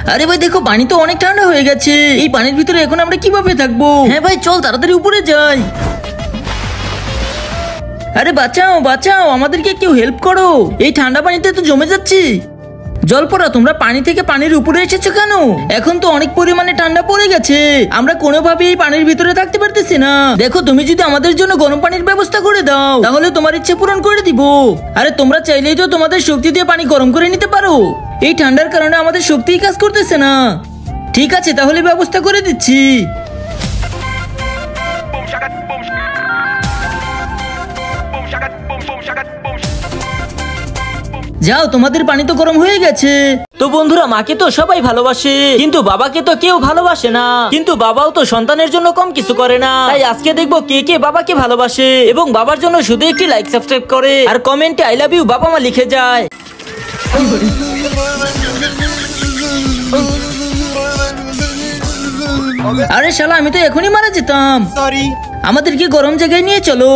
আরে ভাই দেখো পানি তো অনেক ঠান্ডা হয়ে গেছে, এই পানির ভিতরে এখন আমরা কিভাবে থাকবো? হ্যাঁ ভাই চল তাড়াতাড়ি উপরে যাই। আরে বাঁচাও বাঁচাও, আমাদেরকে কেউ হেল্প করো, এই ঠান্ডা পানিতে তো জমে যাচ্ছি। জলপরা তোমরা পানি থেকে পানির উপরে এসেছো কেন? এখন তো অনেক পরিমাণে ঠান্ডা পড়ে গেছে, আমরা কোনোভাবে এই পানির ভিতরে থাকতে পারতেছি না। দেখো তুমি যদি আমাদের জন্য গরম পানির ব্যবস্থা করে দাও তাহলে তোমার ইচ্ছে পূরণ করে দিব। আরে তোমরা চাইলেই তো তোমাদের শক্তি দিয়ে পানি গরম করে নিতে পারো, এই ঠান্ডার কারণে আমাদের শক্তিই কাজ করতেছে না। ঠিক আছে তাহলে ব্যবস্থা করে দিচ্ছি। যাও তোমাদের পানি তো গরম হয়ে গেছে। তো বন্ধুরা মাকে তো সবাই ভালোবাসে কিন্তু বাবাকে তো কেউ ভালোবাসে না, কিন্তু বাবাও তো সন্তানের জন্য কম কিছু করে না। তাই আজকে দেখবো কে কে বাবাকে ভালোবাসে এবং বাবার জন্য শুধু একটি লাইক সাবস্ক্রাইব করে আর কমেন্টে আই লাভ ইউ বাবা মা লিখে যায়। আরে শালা আমি তো এখনই মারা যেতাম, আমাদেরকে গরম জায়গায় নিয়ে চলো।